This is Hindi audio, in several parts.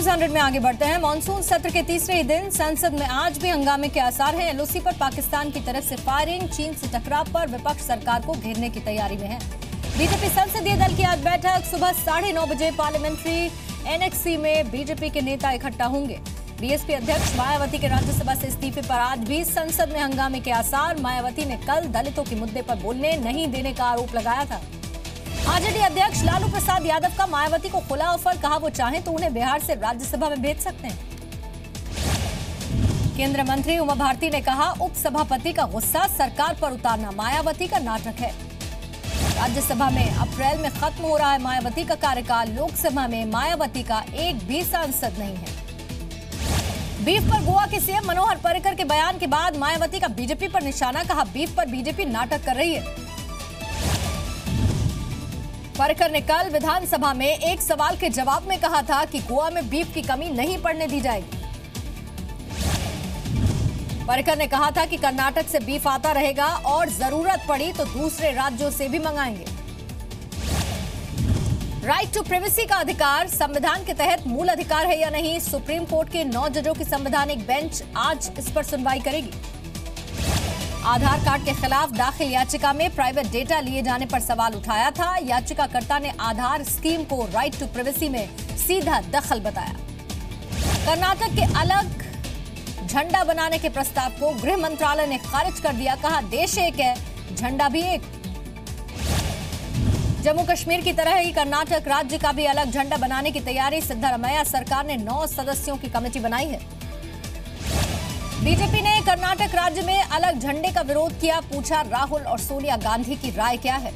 न्यूज 100 में आगे बढ़ते हैं। मॉनसून सत्र के तीसरे ही दिन संसद में आज भी हंगामे के आसार हैं। एलओसी पर पाकिस्तान की तरफ से फायरिंग, चीन से टकराव पर विपक्ष सरकार को घेरने की तैयारी में है। बीजेपी संसदीय दल की आज बैठक सुबह 9:30 बजे पार्लियामेंट्री एनेक्सी में बीजेपी के नेता इकट्ठा होंगे। बीएसपी अध्यक्ष मायावती के राज्यसभा से इस्तीफे पर आज भी संसद में हंगामे के आसार। मायावती ने कल दलितों के मुद्दे पर बोलने नहीं देने का आरोप लगाया था। आरजेडी अध्यक्ष लालू प्रसाद यादव का मायावती को खुला ऑफर, कहा वो चाहें तो उन्हें बिहार से राज्यसभा में भेज सकते हैं। केंद्रीय मंत्री उमा भारती ने कहा उपसभापति का गुस्सा सरकार पर उतारना मायावती का नाटक है। राज्यसभा में अप्रैल में खत्म हो रहा है मायावती का कार्यकाल। लोकसभा में मायावती का एक भी सांसद नहीं है। बीफ पर गोवा के सीएम मनोहर पर्रिकर के बयान के बाद मायावती का बीजेपी पर निशाना, कहा बीफ पर बीजेपी नाटक कर रही है। पर्रिकर ने कल विधानसभा में एक सवाल के जवाब में कहा था कि गोवा में बीफ की कमी नहीं पड़ने दी जाएगी। पर्रिकर ने कहा था कि कर्नाटक से बीफ आता रहेगा और जरूरत पड़ी तो दूसरे राज्यों से भी मंगाएंगे। राइट टू प्राइवेसी का अधिकार संविधान के तहत मूल अधिकार है या नहीं, सुप्रीम कोर्ट के 9 जजों की संवैधानिक बेंच आज इस पर सुनवाई करेगी। आधार कार्ड के खिलाफ दाखिल याचिका में प्राइवेट डेटा लिए जाने पर सवाल उठाया था। याचिकाकर्ता ने आधार स्कीम को राइट टू प्राइवेसी में सीधा दखल बताया। कर्नाटक के अलग झंडा बनाने के प्रस्ताव को गृह मंत्रालय ने खारिज कर दिया, कहा देश एक है, झंडा भी एक। जम्मू कश्मीर की तरह ही कर्नाटक राज्य का भी अलग झंडा बनाने की तैयारी। सिद्धरामैया सरकार ने 9 सदस्यों की कमेटी बनाई है। बीजेपी ने कर्नाटक राज्य में अलग झंडे का विरोध किया, पूछा राहुल और सोनिया गांधी की राय क्या है।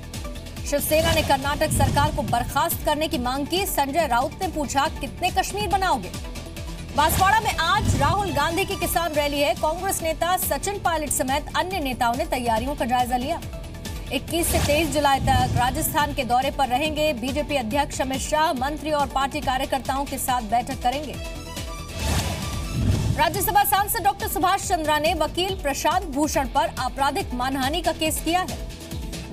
शिवसेना ने कर्नाटक सरकार को बर्खास्त करने की मांग की। संजय राउत ने पूछा कितने कश्मीर बनाओगे। बांसवाड़ा में आज राहुल गांधी की किसान रैली है। कांग्रेस नेता सचिन पायलट समेत अन्य नेताओं ने तैयारियों का जायजा लिया। 21 से 23 जुलाई तक राजस्थान के दौरे पर रहेंगे। बीजेपी अध्यक्ष अमित शाह मंत्री और पार्टी कार्यकर्ताओं के साथ बैठक करेंगे। राज्यसभा सांसद डॉक्टर सुभाष चंद्रा ने वकील प्रशांत भूषण पर आपराधिक मानहानि का केस किया है।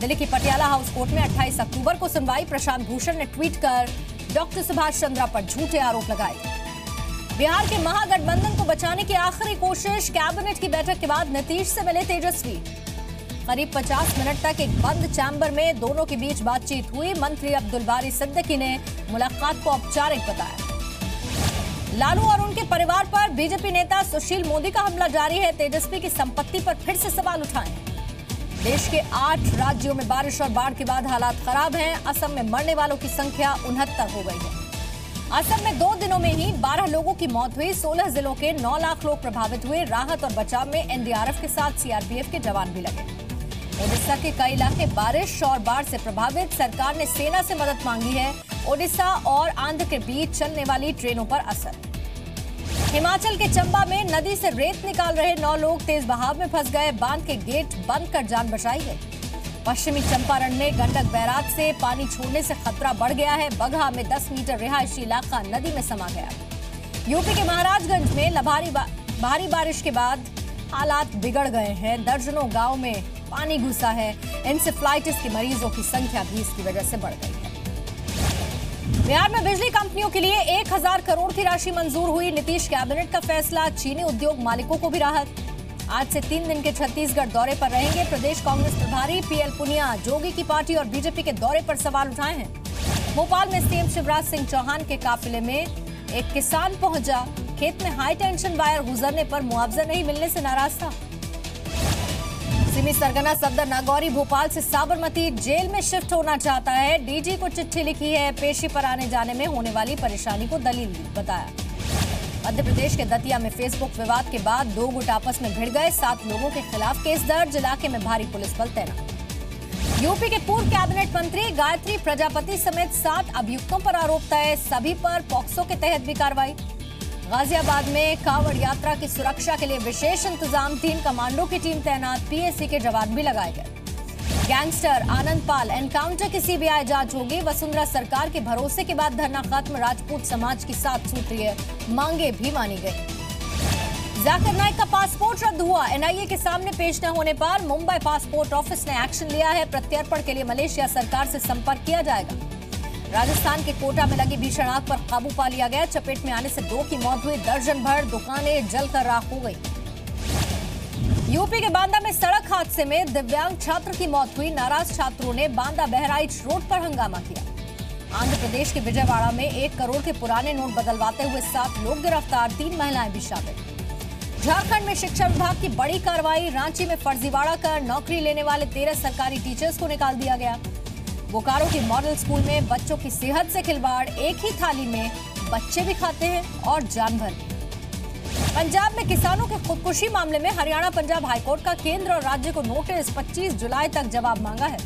दिल्ली की पटियाला हाउस कोर्ट में 28 अक्टूबर को सुनवाई। प्रशांत भूषण ने ट्वीट कर डॉक्टर सुभाष चंद्रा पर झूठे आरोप लगाए। बिहार के महागठबंधन को बचाने की आखिरी कोशिश। कैबिनेट की बैठक के बाद नीतीश से मिले तेजस्वी। करीब 50 मिनट तक एक बंद चैम्बर में दोनों के बीच बातचीत हुई। मंत्री अब्दुल बारी सिद्दीकी ने मुलाकात को औपचारिक बताया। लालू और उनके परिवार पर बीजेपी नेता सुशील मोदी का हमला जारी है। तेजस्वी की संपत्ति पर फिर से सवाल उठाए। देश के 8 राज्यों में बारिश और बाढ़ के बाद हालात खराब हैं। असम में मरने वालों की संख्या 69 हो गई है। असम में 2 दिनों में ही 12 लोगों की मौत हुई। 16 जिलों के 9 लाख लोग प्रभावित हुए। राहत और बचाव में एनडीआरएफ के साथ सीआरपीएफ के जवान भी लगे। ओडिशा के कई इलाके बारिश और बाढ़ से प्रभावित। सरकार ने सेना से मदद मांगी है। ओडिशा और आंध्र के बीच चलने वाली ट्रेनों पर असर। हिमाचल के चंबा में नदी से रेत निकाल रहे 9 लोग तेज बहाव में फंस गए। बांध के गेट बंद कर जान बचाई गई। पश्चिमी चंपारण में गंडक बैराज से पानी छोड़ने से खतरा बढ़ गया है। बगहा में 10 मीटर रिहायशी इलाका नदी में समा गया। यूपी के महाराजगंज में भारी बारिश के बाद हालात बिगड़ गए हैं। दर्जनों गांव में पानी घुसा है। इंसेफ्लाइटिस के मरीजों की संख्या भी इसकी वजह से बढ़ गई है। बिहार में बिजली कंपनियों के लिए 1000 करोड़ की राशि मंजूर हुई। नीतीश कैबिनेट का फैसला। चीनी उद्योग मालिकों को भी राहत। आज से 3 दिन के छत्तीसगढ़ दौरे पर रहेंगे प्रदेश कांग्रेस प्रभारी पीएल पुनिया। जोगी की पार्टी और बीजेपी के दौरे पर सवाल उठाए हैं। भोपाल में सीएम शिवराज सिंह चौहान के काफिले में एक किसान पहुंचा। खेत में हाई टेंशन वायर गुजरने पर मुआवजा नहीं मिलने से नाराज था। सिमी सरगना सफदर नागौरी भोपाल से साबरमती जेल में शिफ्ट होना चाहता है। डीजी को चिट्ठी लिखी है। पेशी पर आने जाने में होने वाली परेशानी को दलील बताया। मध्य प्रदेश के दतिया में फेसबुक विवाद के बाद 2 गुट आपस में भिड़ गए। 7 लोगों के खिलाफ केस दर्ज। इलाके में भारी पुलिस बल तैनात। यूपी के पूर्व कैबिनेट मंत्री गायत्री प्रजापति समेत 7 अभियुक्तों पर आरोप तय। सभी पर पॉक्सो के तहत भी कार्रवाई। गाजियाबाद में कांवड़ यात्रा की सुरक्षा के लिए विशेष इंतजाम। 3 कमांडो की टीम तैनात। पीएसी के जवान भी लगाए गए। गैंगस्टर आनंद पाल एनकाउंटर की सीबीआई जांच होगी। वसुंधरा सरकार के भरोसे के बाद धरना खत्म। राजपूत समाज की 7 सूत्रीय मांगे भी मानी गई। जाकिर नाइक का पासपोर्ट रद्द हुआ। एनआईए के सामने पेश न होने पर मुंबई पासपोर्ट ऑफिस ने एक्शन लिया है। प्रत्यर्पण के लिए मलेशिया सरकार से संपर्क किया जाएगा। राजस्थान के कोटा में लगी भीषण आग पर काबू पा लिया गया। चपेट में आने से 2 की मौत हुई, दर्जन भर दुकानें जलकर राख हो गई। यूपी के बांदा में सड़क हादसे में दिव्यांग छात्र की मौत हुई। नाराज छात्रों ने बांदा बहराइच रोड पर हंगामा किया। आंध्र प्रदेश के विजयवाड़ा में 1 करोड़ के पुराने नोट बदलवाते हुए 7 लोग गिरफ्तार, 3 महिलाएं भी शामिल। झारखंड में शिक्षा विभाग की बड़ी कार्रवाई। रांची में फर्जीवाड़ा कर नौकरी लेने वाले 13 सरकारी टीचर्स को निकाल दिया गया। बोकारो के मॉडल स्कूल में बच्चों की सेहत से खिलवाड़, एक ही थाली में बच्चे भी खाते हैं और जानवर भी। पंजाब में किसानों के खुदकुशी मामले में हरियाणा पंजाब हाईकोर्ट का केंद्र और राज्य को नोटिस, 25 जुलाई तक जवाब मांगा है।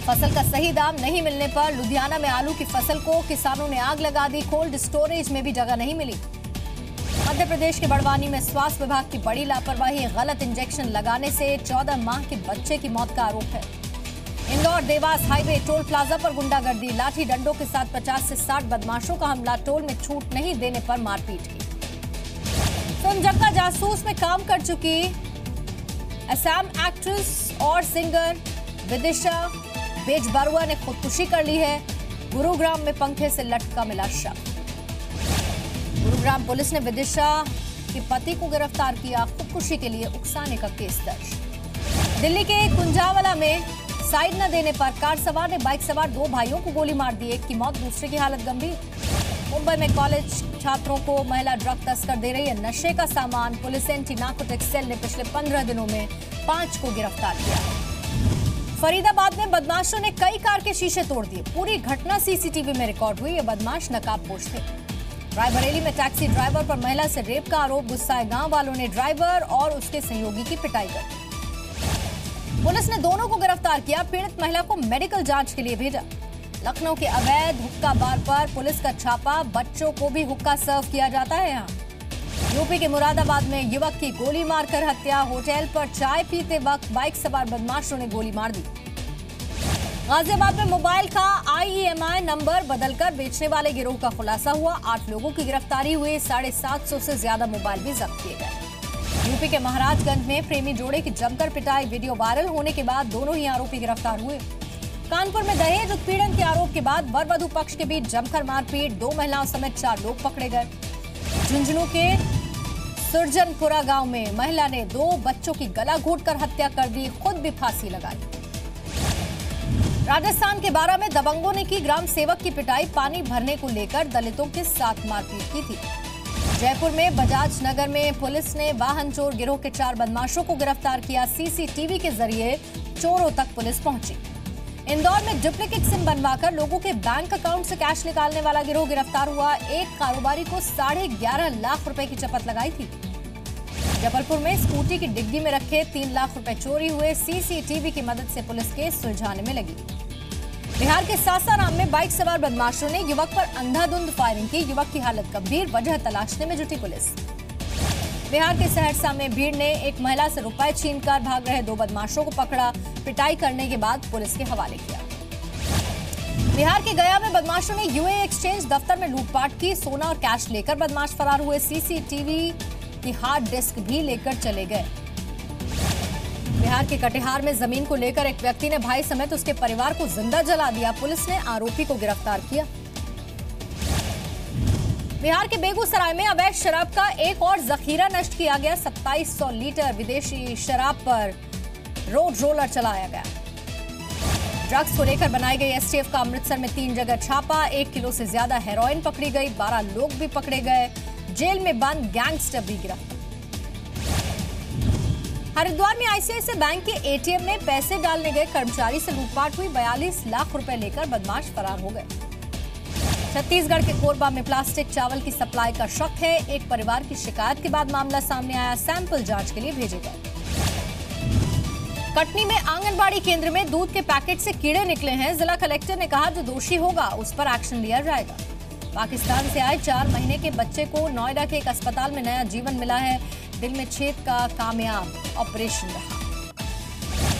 फसल का सही दाम नहीं मिलने पर लुधियाना में आलू की फसल को किसानों ने आग लगा दी। कोल्ड स्टोरेज में भी जगह नहीं मिली। मध्य प्रदेश के बड़वानी में स्वास्थ्य विभाग की बड़ी लापरवाही, गलत इंजेक्शन लगाने से 14 माह के बच्चे की मौत का आरोप है। Indore Dewas highway toll plaza पर गुंडागर्दी, लाठी डंडों के साथ 50 से 60 बदमाशों का हमला, टोल में छूट नहीं देने पर मारपीट की। फिल्म जक्का जासूस में काम कर चुकी असम एक्ट्रेस और सिंगर विदिशा बेजबरुआ ने खुदकुशी कर ली है। गुरुग्राम में पंखे से लटका मिला शव। गुरुग्राम पुलिस ने विदिशा के पति को गिरफ्तार किया। खुदकुशी के लिए उकसाने का केस दर्ज। दिल्ली के कुंजावला में साइड न देने पर कार सवार ने बाइक सवार 2 भाइयों को गोली मार दी, एक की मौत, दूसरे की हालत गंभीर। मुंबई में कॉलेज छात्रों को महिला ड्रग तस्कर दे रही है नशे का सामान। पुलिस एंटी नार्कोटिक्स सेल ने पिछले 15 दिनों में 5 को गिरफ्तार किया। फरीदाबाद में बदमाशों ने कई कार के शीशे तोड़ दिए। पूरी घटना सीसीटीवी में रिकॉर्ड हुई। ये बदमाश नकाबपोश थे। रायबरेली में टैक्सी ड्राइवर पर महिला से रेप का आरोप, गुस्साए गांव वालों ने ड्राइवर और उसके सहयोगी की पिटाई कर दी। पुलिस ने दोनों को गिरफ्तार किया। पीड़ित महिला को मेडिकल जांच के लिए भेजा। लखनऊ के अवैध हुक्का बार पर पुलिस का छापा, बच्चों को भी हुक्का सर्व किया जाता है यहाँ। यूपी के मुरादाबाद में युवक की गोली मारकर हत्या। होटल पर चाय पीते वक्त बाइक सवार बदमाशों ने गोली मार दी। गाजियाबाद में मोबाइल का IEMI नंबर बदलकर बेचने वाले गिरोह का खुलासा हुआ। 8 लोगों की गिरफ्तारी हुई। 750 से ज्यादा मोबाइल भी जब्त किए गए। यूपी के महाराजगंज में प्रेमी जोड़े की जमकर पिटाई, वीडियो वायरल होने के बाद दोनों ही आरोपी गिरफ्तार हुए। कानपुर में दहेज उत्पीड़न के आरोप के बाद वर वधू पक्ष के बीच जमकर मारपीट, 2 महिलाओं समेत 4 लोग पकड़े गए। झुंझुनू के सुरजनपुरा गांव में महिला ने 2 बच्चों की गला घोंटकर हत्या कर दी, खुद भी फांसी लगाई। राजस्थान के बारा में दबंगों ने की ग्राम सेवक की पिटाई, पानी भरने को लेकर दलितों के साथ मारपीट की थी। जयपुर में बजाज नगर में पुलिस ने वाहन चोर गिरोह के 4 बदमाशों को गिरफ्तार किया। सीसीटीवी के जरिए चोरों तक पुलिस पहुंची। इंदौर में डुप्लीकेट सिम बनवाकर लोगों के बैंक अकाउंट से कैश निकालने वाला गिरोह गिरफ्तार हुआ। एक कारोबारी को 11.5 लाख रुपए की चपत लगाई थी। जबलपुर में स्कूटी की डिग्गी में रखे 3 लाख रुपए चोरी हुए। सीसीटीवी की मदद से पुलिस केस सुलझाने में लगी। बिहार के सासाराम में बाइक सवार बदमाशों ने युवक पर अंधाधुंध फायरिंग की। युवक की हालत गंभीर, वजह तलाशने में जुटी पुलिस। बिहार के सहरसा में भीड़ ने एक महिला से रुपए छीनकर भाग रहे 2 बदमाशों को पकड़ा, पिटाई करने के बाद पुलिस के हवाले किया। बिहार के गया में बदमाशों ने यूए एक्सचेंज दफ्तर में लूटपाट की, सोना और कैश लेकर बदमाश फरार हुए। सीसीटीवी की हार्ड डिस्क भी लेकर चले गए। बिहार के कटिहार में जमीन को लेकर एक व्यक्ति ने भाई समेत उसके परिवार को जिंदा जला दिया। पुलिस ने आरोपी को गिरफ्तार किया। बिहार के बेगूसराय में अवैध शराब का एक और जखीरा नष्ट किया गया। 2700 लीटर विदेशी शराब पर रोड रोलर चलाया गया। ड्रग्स को लेकर बनाई गई एसटीएफ का अमृतसर में 3 जगह छापा। 1 किलो से ज्यादा हेरोइन पकड़ी गई। 12 लोग भी पकड़े गए। जेल में बंद गैंगस्टर भी गिरफ्तार। हरिद्वार में आईसीआईसीआई बैंक के एटीएम में पैसे डालने गए कर्मचारी से लूटपाट हुई। 42 लाख रुपए लेकर बदमाश फरार हो गए। छत्तीसगढ़ के कोरबा में प्लास्टिक चावल की सप्लाई का शक है। एक परिवार की शिकायत के बाद मामला सामने आया। सैंपल जांच के लिए भेजे गए। कटनी में आंगनबाड़ी केंद्र में दूध के पैकेट से कीड़े निकले हैं। जिला कलेक्टर ने कहा जो दोषी होगा उस पर एक्शन लिया जाएगा। पाकिस्तान से आए 4 महीने के बच्चे को नोएडा के एक अस्पताल में नया जीवन मिला है। दिल में छेद का कामयाब ऑपरेशन रहा।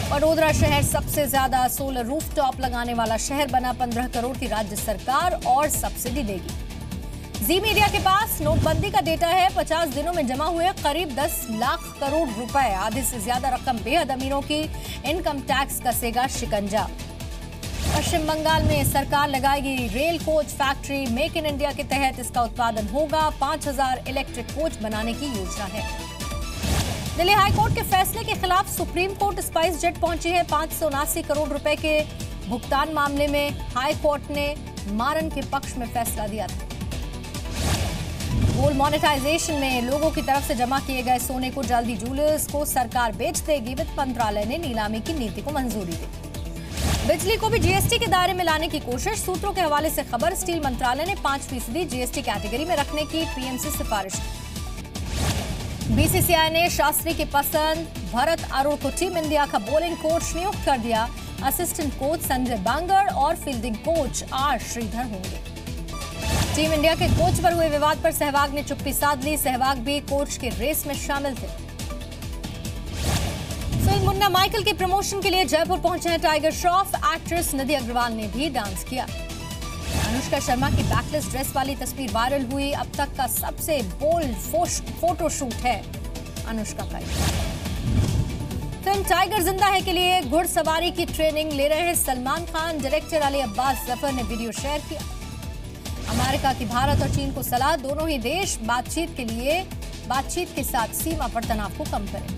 वडोदरा शहर सबसे ज्यादा सोलर रूफटॉप लगाने वाला शहर बना। 15 करोड़ की राज्य सरकार और सब्सिडी देगी। जी मीडिया के पास नोटबंदी का डेटा है। 50 दिनों में जमा हुए करीब 10 लाख करोड़ रुपए। आधे से ज्यादा रकम बेहद अमीरों की। इनकम टैक्स कसेगा शिकंजा। पश्चिम बंगाल में सरकार लगाएगी rail coach factory. Make in India के तहत इसका उत्पादन होगा। 5000 इलेक्ट्रिक कोच बनाने की योजना है। दिल्ली हाईकोर्ट के फैसले के खिलाफ सुप्रीम कोर्ट स्पाइस जेट पहुंची है। 579 करोड़ रुपए के भुगतान मामले में हाईकोर्ट ने मारन के पक्ष में फैसला दिया था। गोल्ड मोनेटाइजेशन में लोगों की तरफ से जमा किए गए सोने को जल्दी ज्वेलर्स को सरकार बेच देगी। वित्त मंत्रालय ने नीलामी की नीति को मंजूरी दी। बिजली को भी जीएसटी के दायरे में लाने की कोशिश। सूत्रों के हवाले से खबर। स्टील मंत्रालय ने 5% जीएसटी कैटेगरी में रखने की पीएम से सिफारिश की। बीसीसीआई ने शास्त्री की पसंद भरत अरुण को टीम इंडिया का बॉलिंग कोच नियुक्त कर दिया। असिस्टेंट कोच संजय बांगर और फील्डिंग कोच आर श्रीधर होंगे। टीम इंडिया के कोच पर हुए विवाद पर सहवाग ने चुप्पी साध ली। सहवाग भी कोच के रेस में शामिल थे। फिल्म मुन्ना माइकल के प्रमोशन के लिए जयपुर पहुंचे हैं टाइगर श्रॉफ। एक्ट्रेस निधि अग्रवाल ने भी डांस किया। अनुष्का शर्मा की बैकलेस ड्रेस वाली तस्वीर वायरल हुई। अब तक का सबसे बोल्ड फोटोशूट है अनुष्का का। फिल्म टाइगर जिंदा है के लिए घुड़सवारी की ट्रेनिंग ले रहे हैं सलमान खान। डायरेक्टर अली अब्बास जफर ने वीडियो शेयर किया। अमेरिका की भारत और चीन को सलाह। दोनों ही देश बातचीत के साथ सीमा पर तनाव को कम करें।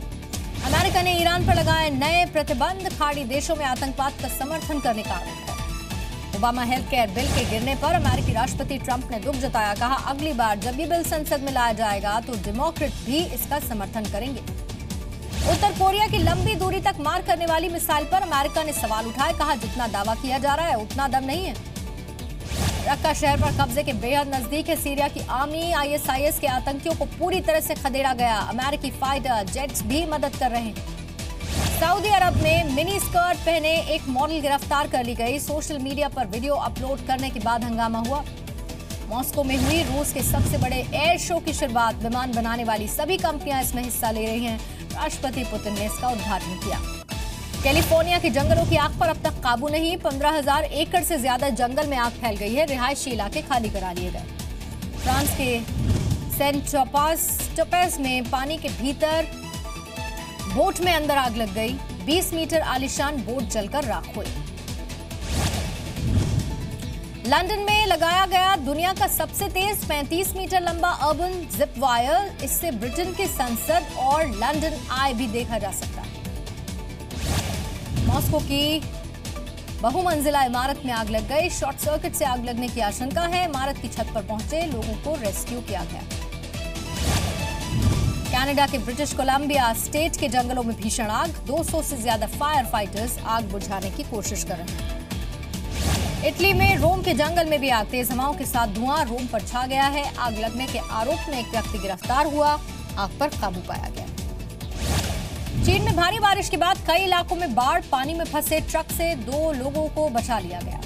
अमेरिका ने ईरान पर लगाए नए प्रतिबंध। खाड़ी देशों में आतंकवाद का समर्थन करने का आरोप है। ओबामा हेल्थ केयर बिल के गिरने पर अमेरिकी राष्ट्रपति ट्रंप ने दुख जताया। कहा, अगली बार जब ये बिल संसद में लाया जाएगा तो डेमोक्रेट भी इसका समर्थन करेंगे। उत्तर कोरिया की लंबी दूरी तक मार करने वाली मिसाइल पर अमेरिका ने सवाल उठाए। कहा, जितना दावा किया जा रहा है उतना दम नहीं है। रक्का शहर पर कब्जे के बेहद नजदीक है सीरिया की आर्मी। आईएसआईएस के आतंकियों को पूरी तरह से खदेड़ा गया। अमेरिकी फाइटर जेट्स भी मदद कर रहे हैं। सऊदी अरब में मिनी स्कर्ट पहने एक मॉडल गिरफ्तार कर ली गई। सोशल मीडिया पर वीडियो अपलोड करने के बाद हंगामा हुआ। मॉस्को में हुई रूस के सबसे बड़े एयर शो की शुरुआत। विमान बनाने वाली सभी कंपनियां इसमें हिस्सा ले रही हैं। राष्ट्रपति पुतिन ने इसका उद्घाटन किया। कैलिफोर्निया के जंगलों की आग पर अब तक काबू नहीं। 15,000 एकड़ से ज्यादा जंगल में आग फैल गई है। रिहायशी इलाके खाली करा लिए गए। फ्रांस के सेंट ट्रोपेज में पानी के भीतर बोट में अंदर आग लग गई। 20 मीटर आलीशान बोट जलकर राख हुई। लंदन में लगाया गया दुनिया का सबसे तेज 35 मीटर लंबा अर्बन जिप वायर। इससे ब्रिटेन की संसद और लंदन आई भी देखा जा सकता है। मॉस्को की बहुमंजिला इमारत में आग लग गई। शॉर्ट सर्किट से आग लगने की आशंका है। इमारत की छत पर पहुंचे लोगों को रेस्क्यू किया गया। कनाडा के ब्रिटिश कोलंबिया स्टेट के जंगलों में भीषण आग। 200 से ज्यादा फायर फाइटर्स आग बुझाने की कोशिश कर रहे हैं। इटली में रोम के जंगल में भी आग। तेज हवाओं के साथ धुआं रोम पर छा गया है। आग लगने के आरोप में एक व्यक्ति गिरफ्तार हुआ। आग पर काबू पाया गया। चीन में भारी बारिश के बाद कई इलाकों में बाढ़। पानी में फंसे ट्रक से 2 लोगों को बचा लिया गया।